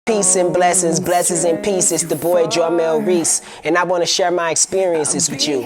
Peace and blessings, blessings and peace. It's the boy Jarmel Reece, and I want to share my experiences with you.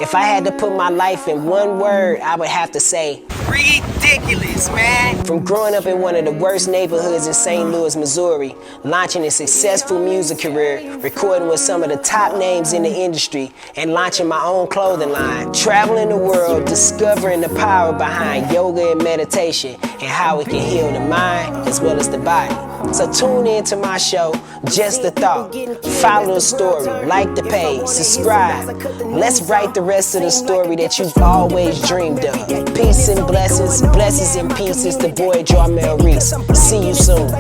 If I had to put my life in one word, I would have to say ridiculous, man. From growing up in one of the worst neighborhoods in St. Louis, Missouri, launching a successful music career, recording with some of the top names in the industry, and launching my own clothing line, traveling the world, discovering the power behind yoga and meditation, and how it can heal the mind as well as the body. So tune in to my show, Just a Thought. Follow the story, like the page, subscribe. Let's write the rest of the story that you've always dreamed of. Peace and blessings, blessings and peace. It's the boy Jarmel Reece. See you soon.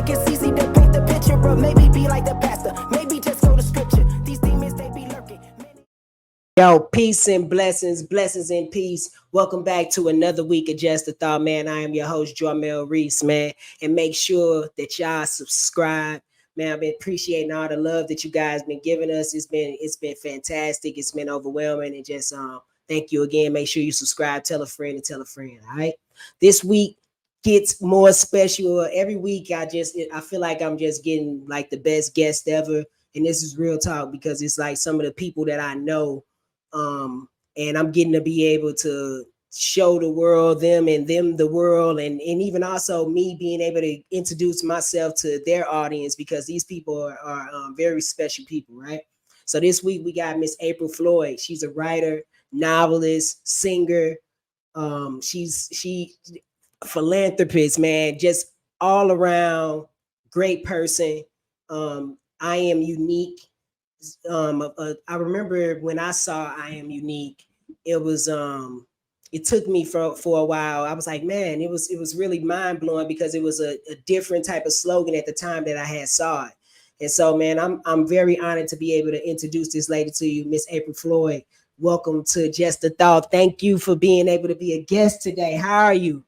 Yo, peace and blessings, blessings and peace. Welcome back to another week of Just a Thought, man. I am your host, Jarmel Reece, man. And make sure that y'all subscribe. Man, I've been appreciating all the love that you guys been giving us. It's been fantastic. It's been overwhelming. And just thank you again. Make sure you subscribe, tell a friend, and tell a friend. All right. This week gets more special. Every week I feel like I'm just getting like the best guest ever. And this is real talk because it's like some of the people that I know. And I'm getting to be able to show the world them and them the world, and even also me being able to introduce myself to their audience because these people are very special people, right? So this week we got Miss April Floyd. She's a writer, novelist, singer. She philanthropist, man, just all around great person. I Am Unique. I remember when I saw I Am Unique, it was it took me for a while. I was like, man, it was really mind blowing because it was a different type of slogan at the time that I had saw it. And so, man, I'm very honored to be able to introduce this lady to you, Miss April Floyd. Welcome to Just a Thought. Thank you for being able to be a guest today. How are you?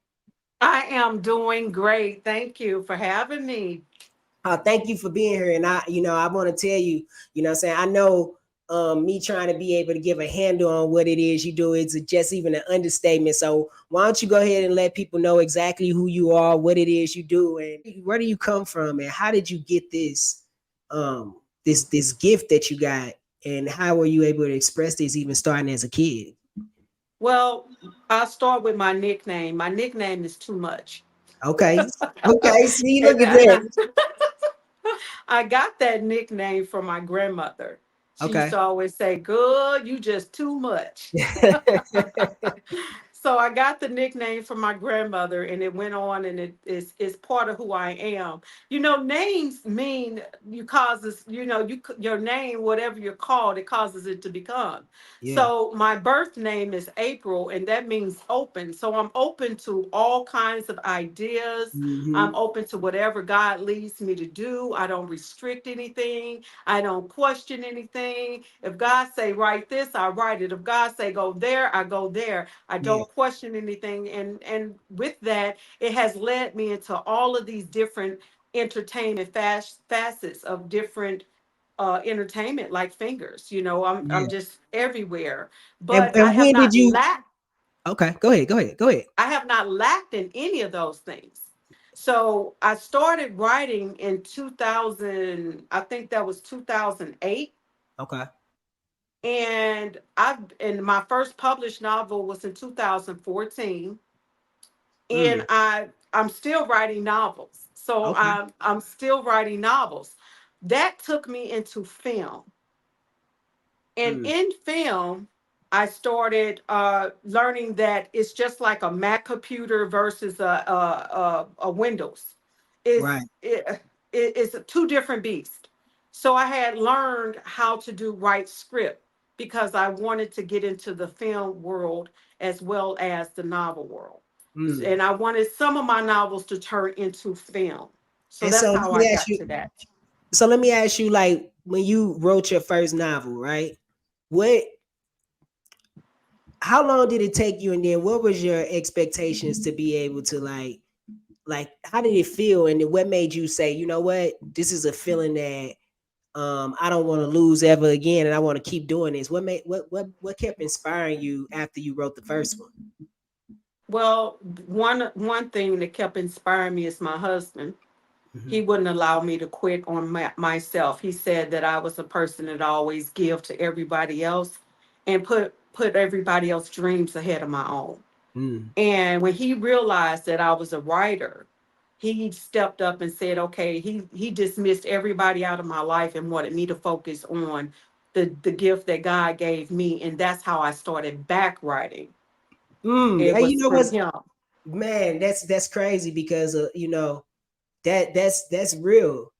I am doing great. Thank you for having me. Thank you for being here. And I want to tell you, what I'm saying, I know me trying to be able to give a handle on what it is you do is just even an understatement. So why don't you go ahead and let people know exactly who you are, what it is you do, and where do you come from, and how did you get this gift that you got, and how were you able to express this even starting as a kid? Well, I'll start with my nickname. My nickname is Too Much. Okay. Okay. See, look And at that. I got that nickname from my grandmother. She used Okay. to always say, "Good, you just too much." So I got the nickname from my grandmother, and it went on, and it's part of who I am. Names mean you causes. Your name, whatever you're called, it causes it to become. Yeah. So my birth name is April, and that means open. So I'm open to all kinds of ideas. Hmm. I'm open to whatever God leads me to do. I don't restrict anything. I don't question anything. If God say write this, I write it. If God say go there, I go there. I Yeah. don't question anything. And with that, it has led me into all of these different entertainment facets of different entertainment like fingers. I'm Yeah. just everywhere. And But I and have when did not you? lacked Okay, go ahead. Go ahead. Go ahead. I have not lacked in any of those things. So I started writing in 2000, I think that was 2008. Okay. And my first published novel was in 2014. And Mm, I'm still writing novels. So okay. I'm still writing novels. That took me into film. And Mm, in film, I started learning that it's just like a Mac computer versus a Windows. right. It's two different beasts. So I had learned how to do write script because I wanted to get into the film world as well as the novel world. Mm. And I wanted some of my novels to turn into film. So And that's so let how I me ask got you. to that. So let me ask you, like, when you wrote your first novel, right? What? How long did it take you, and then what was your expectations to be able to like? How did it feel, and then what made you say, you know what, this is a feeling that I don't want to lose ever again, and I want to keep doing this. What kept inspiring you after you wrote the first one? Well, one thing that kept inspiring me is my husband. Hmm. He wouldn't allow me to quit on myself. He said that I was a person that always give to everybody else and put everybody else's dreams ahead of my own. Mm. And when he realized that I was a writer, he stepped up and said, okay, he dismissed everybody out of my life and wanted me to focus on the gift that God gave me. And that's how I started back writing. Mm. It Hey, you was know from what, him. man? That's crazy because that's real.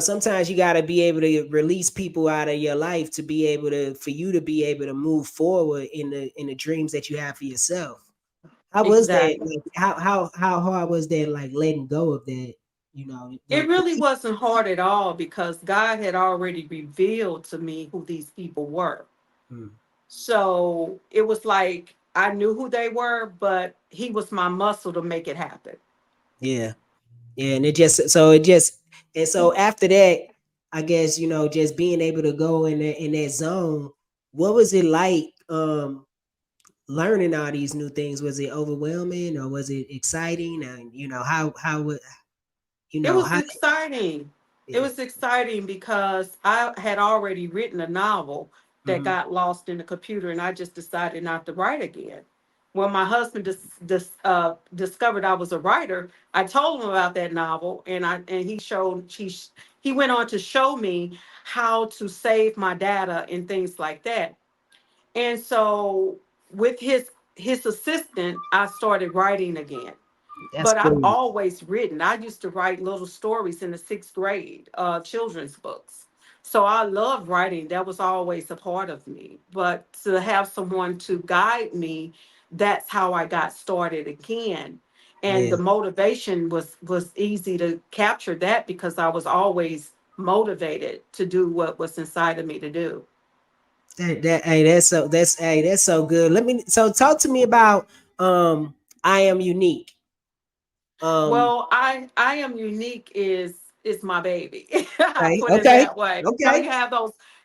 Sometimes you got to be able to release people out of your life to be able to for you to be able to move forward in the dreams that you have for yourself. How was that? Exactly. Like, how hard was that? Like letting go of that? It really wasn't hard at all because God had already revealed to me who these people were. Mm, So it was like I knew who they were, but he was my muscle to make it happen. yeah, yeah, and it just after that, I guess just being able to go in that zone. What was it like? Learning all these new things, was it overwhelming or was it exciting? And how would It was how exciting. It yeah. was exciting because I had already written a novel that Hmm. got lost in the computer, and I just decided not to write again. When my husband discovered I was a writer, I told him about that novel, and he went on to show me how to save my data and things like that. And so with his assistant, I started writing again. That's But I've cool. always written. I used to write little stories in the sixth grade, children's books. So I love writing. That was always a part of me. But to have someone to guide me, that's how I got started again. And Yeah. the motivation was easy to capture that because I was always motivated to do what was inside of me to do. That's so good. So talk to me about I am unique. Um Well, I am unique is my baby. I okay, put it okay, that way. okay.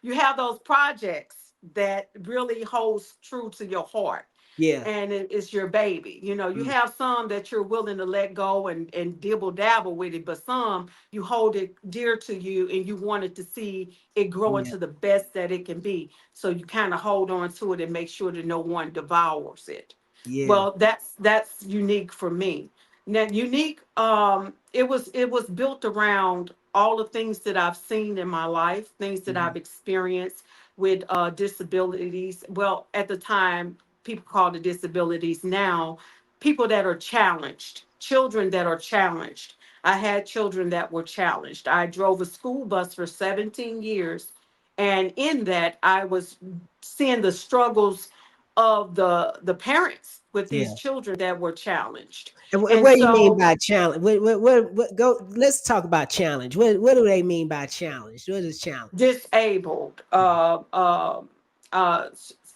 You have those projects that really holds true to your heart, Yeah. and it's your baby. You Mm, have some that you're willing to let go and dibble dabble with it, but some you hold it dear to you and you wanted to see it grow yeah, into the best that it can be. So you kind of hold on to it and make sure that no one devours it. yeah. Well, that's unique for me. Now, unique, it was built around all the things that I've seen in my life, things that Mhm. I've experienced with disabilities. Well, at the time, people called it disabilities. Now, people that are challenged, children that are challenged. I had children that were challenged. I drove a school bus for 17 years, and in that, I was seeing the struggles of the parents with these Yeah. children that were challenged. And And what do you mean so by challenge? What go let's talk about challenge. What do they mean by challenge? What is challenge? disabled,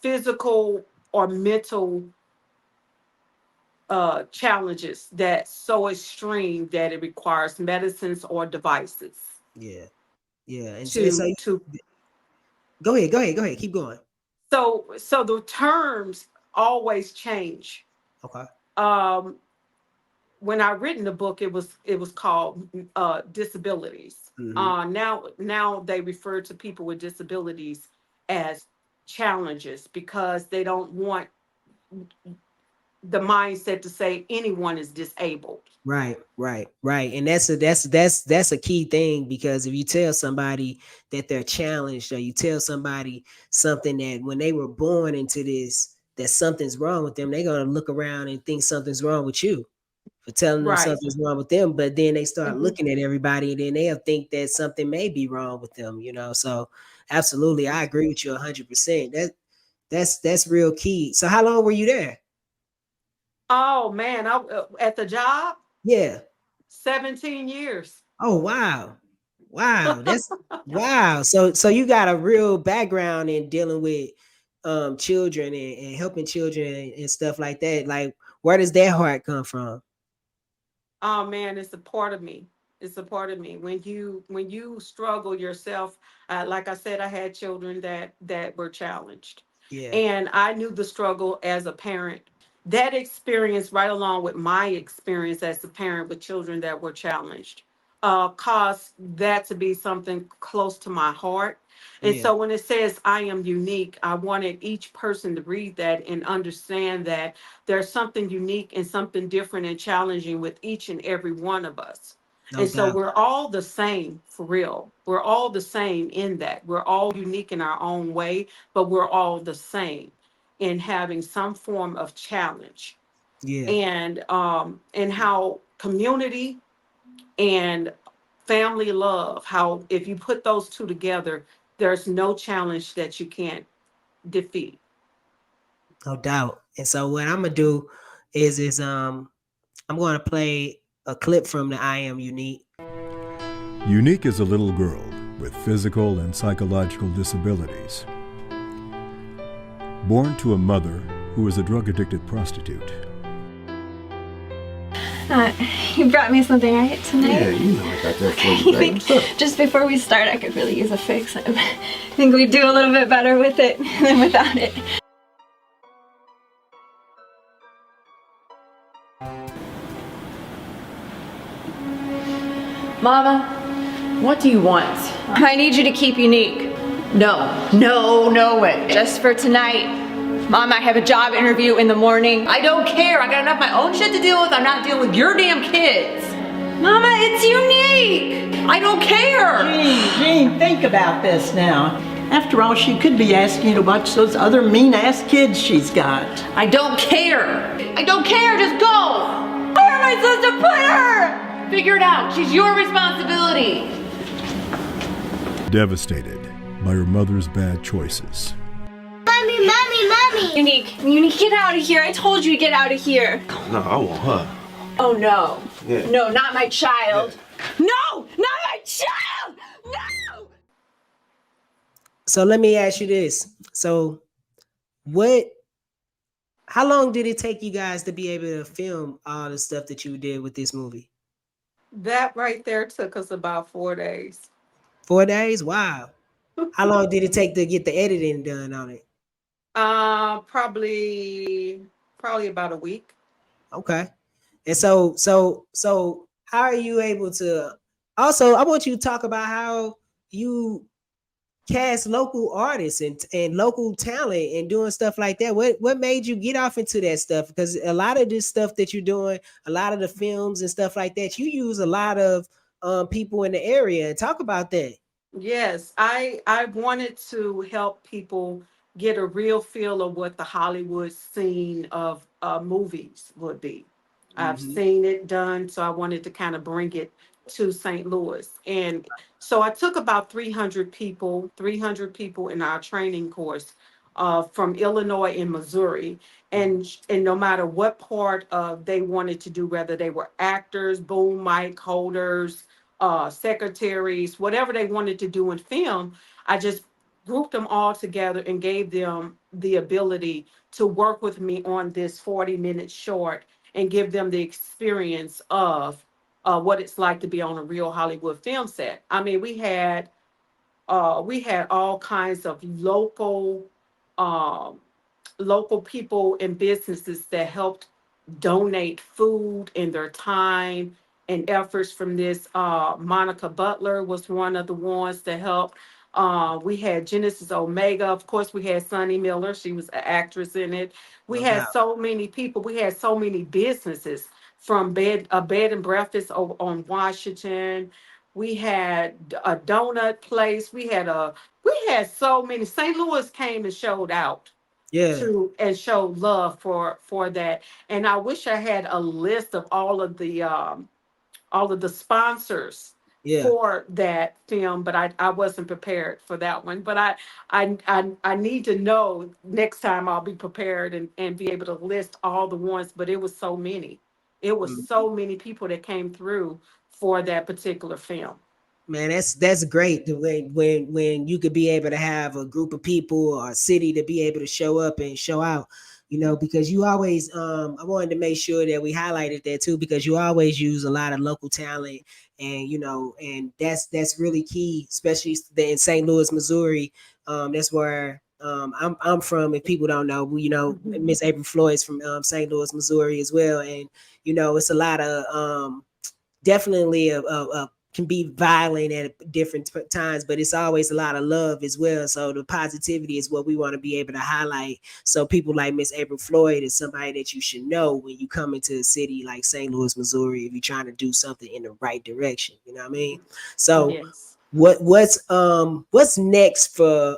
physical or mental challenges that so extreme that it requires medicines or devices Yeah. Yeah. And so to go ahead, keep going. so the terms always change. Okay. um when I written the book, it was called disabilities. Hmm. Now they refer to people with disabilities as challenges because they don't want the mindset to say anyone is disabled. Right. And that's a key thing, because if you tell somebody that they're challenged, or you tell somebody something that when they were born into this, that something's wrong with them, they're gonna look around and think something's wrong with you for telling them Right. something's wrong with them. But then they start Mhm. looking at everybody, and then they'll think that something may be wrong with them. So absolutely, I agree with you 100%. That's real key. So how long were you there? Oh man, at the job, Yeah. 17 years. Oh wow. Wow. That's wow. So you got a real background in dealing with children and helping children and stuff like that. Like, where does that heart come from? Oh man, it's a part of me. It's a part of me. When you struggle yourself, like I said, I had children that were challenged, Yeah. and I knew the struggle as a parent. that experience, right along with my experience as a parent with children that were challenged, caused that to be something close to my heart. And Yeah, so when it says I am unique, I wanted each person to read that and understand that there's something unique and something different and challenging with each and every one of us. no And so doubt. we're all the same for real. We're all the same in that. We're all unique in our own way, but we're all the same in having some form of challenge. Yeah, And how community and family love, how if you put those two together, there's no challenge that you can't defeat. no doubt. And so what I'm gonna do is I'm gonna play a clip from the I Am Unique. Unique is a little girl with physical and psychological disabilities. Born to a mother who was a drug-addicted prostitute. You brought me something right tonight? Yeah, you know I got that for you, babe. What's up? Just before we start, I could really use a fix. I think we'd do a little bit better with it than without it. Mama, what do you want? I need you to keep unique. No way. Just for tonight. Mom, I have a job interview in the morning. I don't care. I got enough of my own shit to deal with. I'm not dealing with your damn kids. Mama, it's unique! I don't care. Jean, think about this now. After all, she could be asking you to watch those other mean-ass kids she's got. I don't care. I don't care. Just go. Where am I supposed to put her? Figure it out. She's your responsibility. Devastated by her mother's bad choices. Mommy! Unique, get out of here. I told you to get out of here. No, I want her. Oh no. Yeah. No, not my child. No, not my child! No! So let me ask you this. So how long did it take you guys to be able to film all the stuff that you did with this movie? That right there took us about 4 days. 4 days? Wow. How long did it take to get the editing done on it? Probably about a week. Okay. And so how are you able to also I want you to talk about how you cast local artists and local talent and doing stuff like that. What made you get off into that stuff? Because a lot of this stuff that you're doing, a lot of the films and stuff like that, you use a lot of people in the area. Talk about that. Yes, I wanted to help people get a real feel of what the Hollywood scene of movies would be. I've Mhm. seen it done, so I wanted to kind of bring it to St. Louis. And so I took about 300 people in our training course from Illinois and Missouri. And no matter what part of they wanted to do, whether they were actors, boom mic holders, secretaries, whatever they wanted to do in film, I just grouped them all together and gave them the ability to work with me on this 40-minute short and give them the experience of what it's like to be on a real Hollywood film set. I mean, we had all kinds of um, local people and businesses that helped donate food and their time and efforts from this. Monica Butler was one of the ones that helped. We had Genesis Omega. Of course, we had Sunny Miller. She was an actress in it. We No had doubt. so many people. We had so many businesses from bed and breakfast over on Washington. We had a donut place. We had so many. St. Louis came and showed out Yeah, to and show love for that. And I wish I had a list of all of the sponsors yeah. for that film, but I wasn't prepared for that one. But I need to know next time. I'll be prepared and be able to list all the ones. But it was so many. It was Mhm. so many people that came through for that particular film. Man, that's great. When you could be able to have a group of people or a city to be able to show up and show out, because you always I wanted to make sure that we highlighted that too, because you always use a lot of local talent, and and that's really key, especially in St. Louis, Missouri. That's where I'm from, if people don't know, Miss April Floyd's from St. Louis, Missouri as well, and it's a lot of definitely can be violent at different times, but it's always a lot of love as well. So the positivity is what we want to be able to highlight. So people like Miss April Floyd is somebody that you should know when you come into a city like St. Louis, Missouri, if you're trying to do something in the right direction. You know what I mean? So Yes. what's next for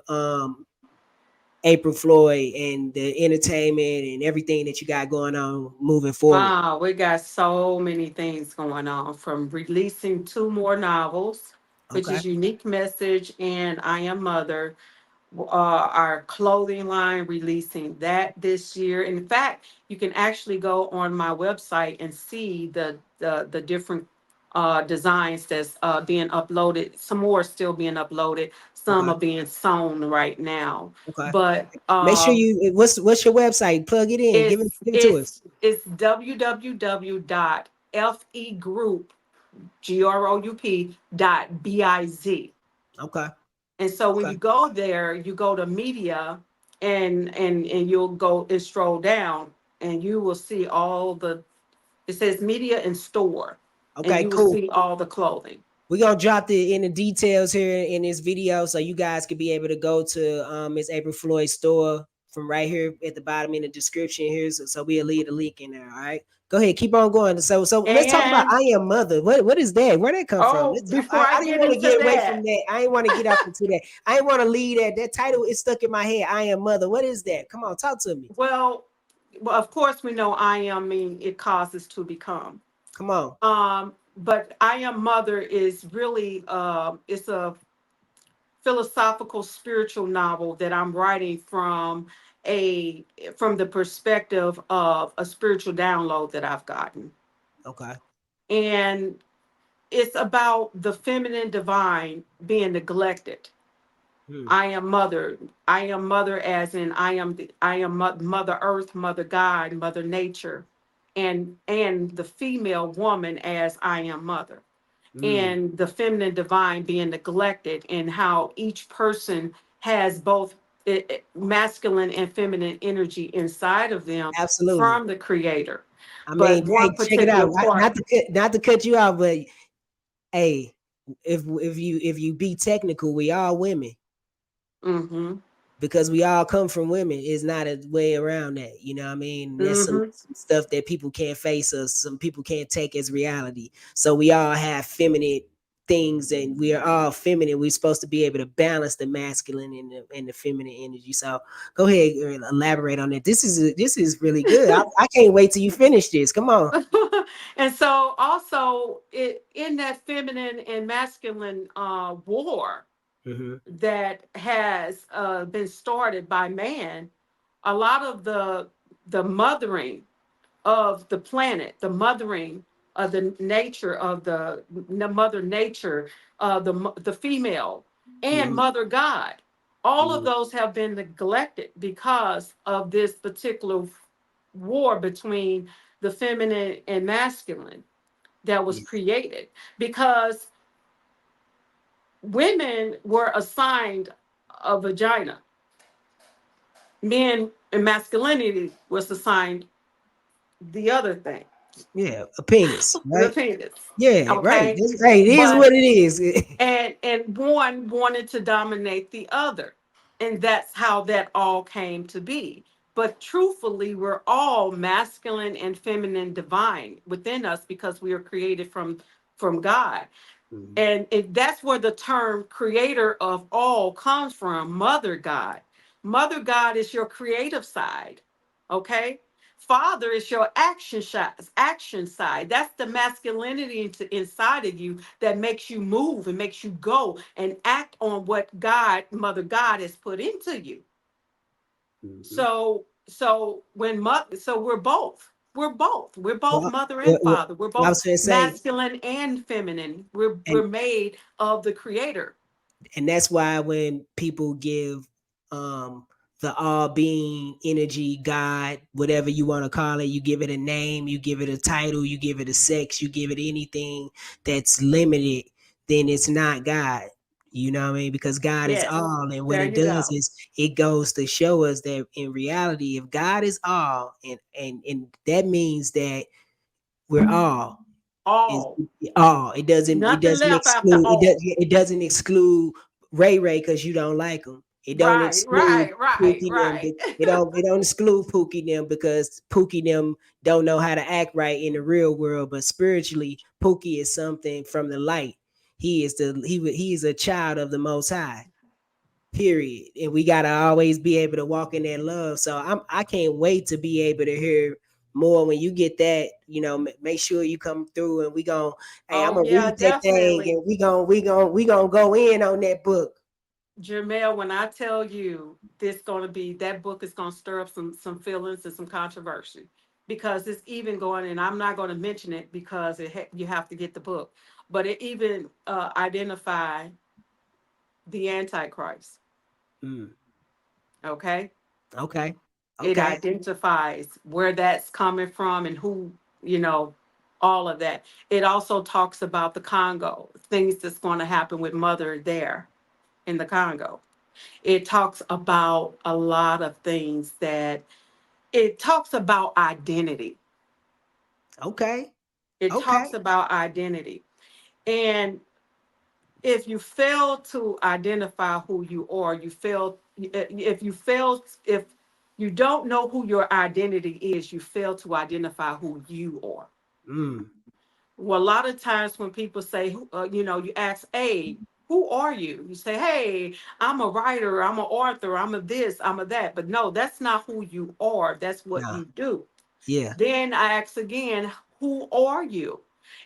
April Floyd and the entertainment and everything that you got going on moving forward? Wow, we got so many things going on, from releasing 2 more novels, which Okay. is Unique Message and I Am Mother. Our clothing line, releasing that this year. In fact, you can actually go on my website and see the different designs that's being uploaded. Some more are still being uploaded. Some Okay. are being sewn right now. Okay. But Make sure you what's your website? Plug it in. Give it to us. it's www.fegroup.biz. Okay. And so when Okay. you go there, you go to media, and you'll go and scroll down, and you will see it says media and store, and Okay, you will cool. see all the clothing. We're gonna drop the details here in this video so you guys can be able to go to Miss April Floyd's store from right here at the bottom in the description here. So we'll leave the link in there. All right. Go ahead, keep on going. So let's talk about And I Am Mother. What is that? Where that come from? before I I didn't get want to into get away from that, that. I didn't want to get off into that. I didn't want to leave that. That title is stuck in my head. I Am Mother. What is that? Come on, talk to me. well, of course we know I am mean it causes to become. Come on. But I Am Mother is really it's a philosophical spiritual novel that I'm writing from the perspective of a spiritual download that I've gotten. Okay. And it's about the feminine divine being neglected. Hmm. I am mother. I am mother as in I am mother earth, mother God, mother nature, and the female woman as I am mother, Hmm. and the feminine divine being neglected, and how each person has both masculine and feminine energy inside of them Absolutely. from the creator. I But mean, hey, one check it particular out. part. Not to cut you out, but hey, if you be technical, we all women Mm-hmm. because we all come from women. It's not a way around that. You know what I mean? That's Mm-hmm. some stuff that people can't face us. Some people can't take as reality. So we all have feminine things, and we are all feminine. We're supposed to be able to balance the masculine and the feminine energy. So go ahead and elaborate on that. This is really good. I can't wait till you finish this. Come on. And so also in that feminine and masculine war Mm-hmm. that has been started by man, a lot of the mothering of the planet, the mothering of the nature of the mother nature, the female and Mm-hmm. mother God, all of Mm-hmm. those have been neglected because of this particular war between the feminine and masculine that was Yeah. created, because women were assigned a vagina, men and masculinity was assigned the other thing, Yeah, a penis, the right? penis. Yeah, right. Okay. That's right. It is But what it is. and one wanted to dominate the other, and that's how that all came to be. But truthfully, we're all masculine and feminine divine within us, because we are created from God. Mhm. And that's where the term creator of all comes from, mother God. Mother God is your creative side. Okay. Father is your action side. That's the masculinity inside of you that makes you move and makes you go and act on what God, Mother God, has put into you. Mhm. So we're both. We're both Well, mother and well, father. We're I both was going to say, masculine and feminine. We're and we're made of the creator. and that's why when people give um the all being energy, God, whatever you want to call it, you give it a name, you give it a title, you give it a sex, you give it anything that's limited, then it's not God. You know what I mean? Because God is Yes. all, and what There it you does go. is it goes to show us that in reality, if God is all, and that means that we're all is All. all. It doesn't Nothing left after exclude all. it doesn't exclude Ray Ray because you don't like him. It don't Right, exclude right, right, Pookie them. right. It don't exclude Pookie them because Pookie them don't know how to act right in the real world. But spiritually, Pookie is something from the light. He is a child of the Most High. Period. And we gotta always be able to walk in that love. So I can't wait to be able to hear more when you get that. Make sure you come through, and we gon' hey, I'm Oh gonna yeah, read that thing, definitely. and we gonna go in on that book. Jamel, when I tell you that book is gonna stir up some feelings and some controversy because it's even going, and I'm not going to mention it because you have to get the book, but it even identify the Antichrist. Mm, Okay, okay. it Okay. identifies where that's coming from and who, you know, all of that. It also talks about the Congo, things that's going to happen with mother there in the Congo. It talks about a lot of things that it talks about identity. Okay. It Okay. talks about identity. And if you fail to identify who you are, if you don't know who your identity is, you fail to identify who you are. Mm, Well, a lot of times when people say, you ask, hey, who are you? You say, hey, I'm a writer, I'm an author, I'm a this, I'm a that. But no, that's not who you are. That's what nah. you do. Yeah. Then I ask again, who are you?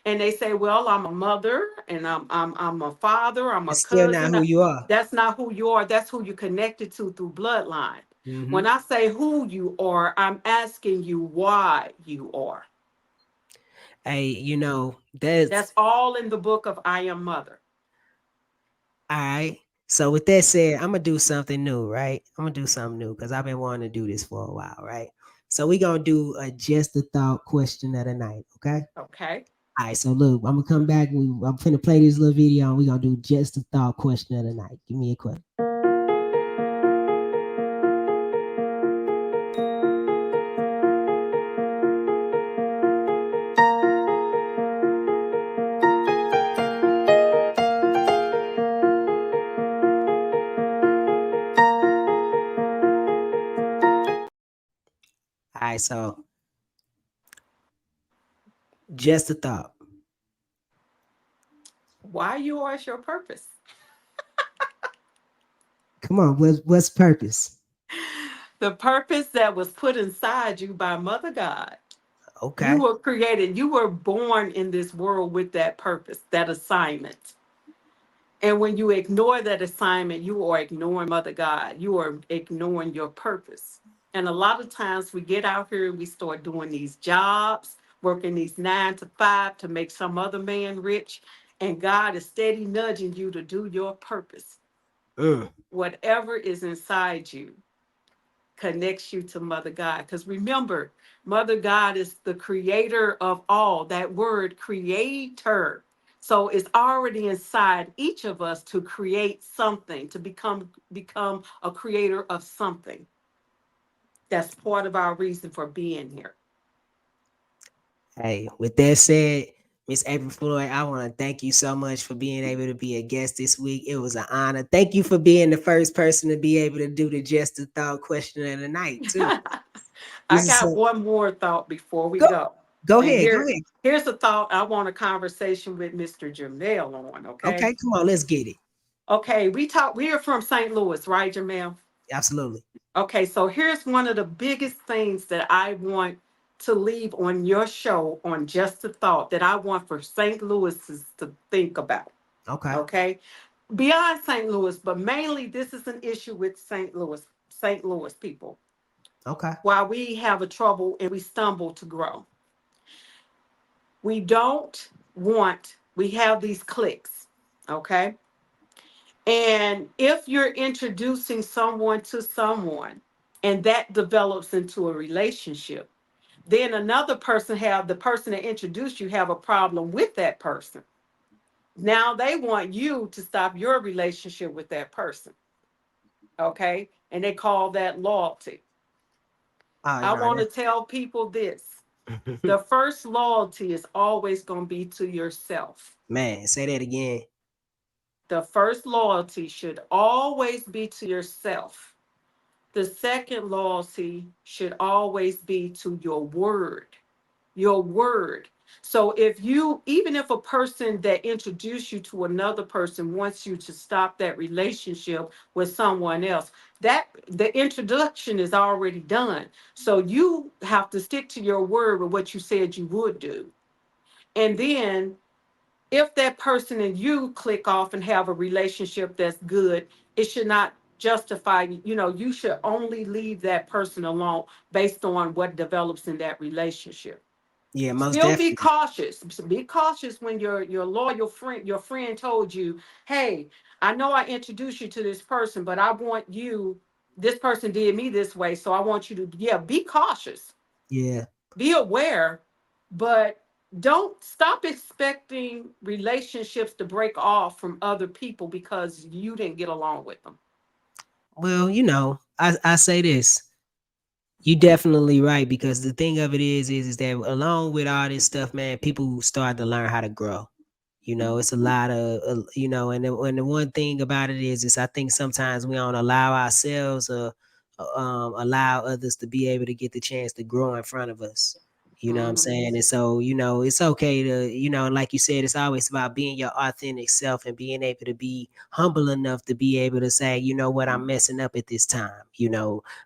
And they say, well, I'm a mother and I'm a father, I'm a That's still not cousin. who you are. That's not who you are. That's who you connected to through bloodline. Hmm. When I say who you are, I'm asking you why you are. Hey, that's That's all in the book of I Am Mother. all right. So with that said, I'm gonna do something new, right? I'm gonna do something new because I've been wanting to do this for a while, right? So we gonna do a just a thought question of the night, okay? Okay. All right. So look, I'm gonna come back. I'm finna play this little video, and we gonna do just a thought question of the night. Give me a question. All right. So just a thought. Why you are is your purpose. Come on. What's purpose? The purpose that was put inside you by Mother God. You Okay. were created, you were born in this world with that purpose, that assignment. And when you ignore that assignment, you are ignoring Mother God. You are ignoring your purpose. And a lot of times we get out here and we start doing these jobs, working these 9 to 5 to make some other man rich. And God is steady nudging you to do your purpose. Mm, Whatever is inside you connects you to Mother God. Because remember, Mother God is the creator of all. That word creator. So it's already inside each of us to create something, to become a creator of something. That's part of our reason for being here. hey, with that said, Miss April Floyd, I want to thank you so much for being able to be a guest this week. It was an honor. Thank you for being the first person to be able to do the just a thought question of the night too. I This is got so one more thought before we go go. go And ahead, go ahead. here's a thought I want a conversation with Mr. Jamel on, okay? Okay, come on, let's get it. Okay, we are from St. Louis, right, Jamel? Absolutely. Okay, so here's one of the biggest things that I want to leave on your show on Just a Thought that I want for St. Louis's to think about. Okay. Okay. Beyond St. Louis, but mainly this is an issue with St. Louis people. Okay. Why we have a trouble and we stumble to grow. We don't we have these cliques. Okay. And if you're introducing someone to someone and that develops into a relationship, then another person the person that introduced you have a problem with that person. Now they want you to stop your relationship with that person. Okay. And they call that loyalty. Oh, I no, want to tell people this. The first loyalty is always going to be to yourself. man, say that again. The first loyalty should always be to yourself. The second loyalty should always be to your word. Your word. So even if a person that introduced you to another person wants you to stop that relationship with someone else, that the introduction is already done. So you have to stick to your word with what you said you would do. And then if that person and you click off and have a relationship that's good, it should not justify, you should only leave that person alone based on what develops in that relationship. Yeah, most Still be definitely. cautious. Be cautious when your loyal friend, your friend told you, hey, I know I introduced you to this person, but I want you, this person did me this way. So I want you to, yeah, be cautious. Yeah. Be aware, but don't stop expecting relationships to break off from other people because you didn't get along with them. Well, I say this. You definitely right, because the thing of it is that along with all this stuff, man, people start to learn how to grow. It's a lot of and the one thing about it is I think sometimes we don't allow ourselves or allow others to be able to get the chance to grow in front of us. You know what I'm Mhm. saying? And so, it's okay to, like you said, it's always about being your authentic self and being able to be humble enough to be able to say, you know what, I'm messing up at this time.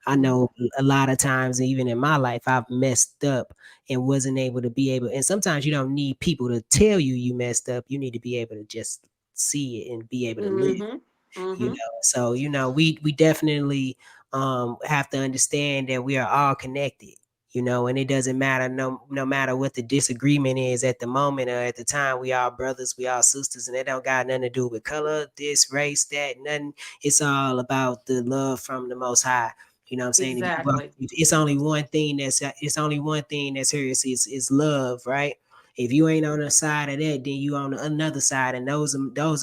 I know a lot of times, even in my life, I've messed up and wasn't able to be able. And sometimes you don't need people to tell you messed up. You need to be able to just see it and be able to live. Mhm. Mhm. So we definitely have to understand that we are all connected. And it doesn't matter no matter what the disagreement is at the moment or at the time. We all brothers, we all sisters, and it don't got nothing to do with color, this, race, that, nothing. It's all about the love from the Most High. You know what I'm saying? Exactly. It's only one thing that's here is love, right? If you ain't on the side of that, then you on another side, and those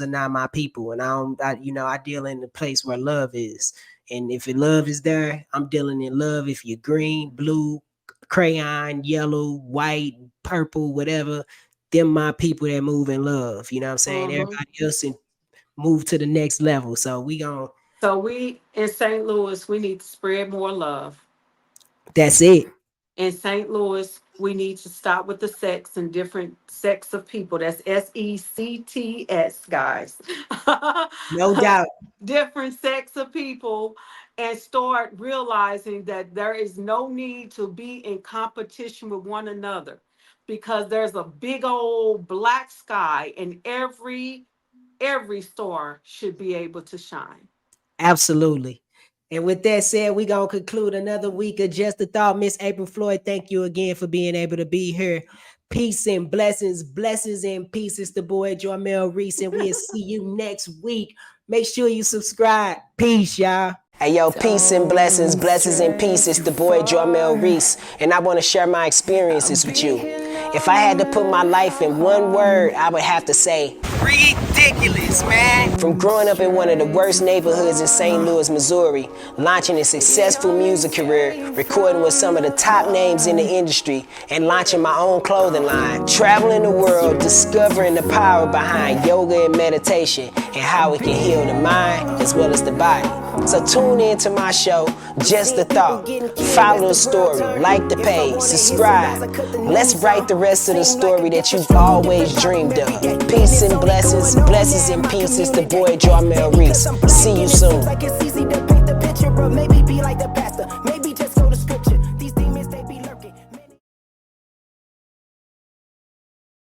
are not my people. And I deal in the place where love is. And if love is there, I'm dealing in love. If you're green, blue, crayon, yellow, white, purple, whatever, them my people that move in love. You know what I'm saying? Mhm. Everybody else and move to the next level. So we gonna So we in St. Louis, we need to spread more love. that's it. In St. Louis, we need to stop with the sex and different sex of people. That's SECTS, guys. No doubt. Different sex of people, and start realizing that there is no need to be in competition with one another, because there's a big old black sky and every star should be able to shine. Absolutely. And with that said, we gonna conclude another week of Just a Thought. Miss April Floyd, thank you again for being able to be here. Peace and blessings and peace. It's the boy Jarmel Reece, and we'll see you next week. Make sure you subscribe. Peace, y'all. Hey, yo, peace and blessings and peace. It's the boy Jarmel Reece, and I want to share my experiences with you. If I had to put my life in one word, I would have to say ridiculous, man. From growing up in one of the worst neighborhoods in St. Louis, Missouri, launching a successful music career, recording with some of the top names in the industry, and launching my own clothing line, traveling the world, discovering the power behind yoga and meditation, and how it can heal the mind as well as the body. So tune in to my show, Just a Thought. Follow the story, like the page, subscribe. Let's write the rest of the story that you've always dreamed of. Peace and blessings and peace. It's the boy Jarmel Reece. See you soon.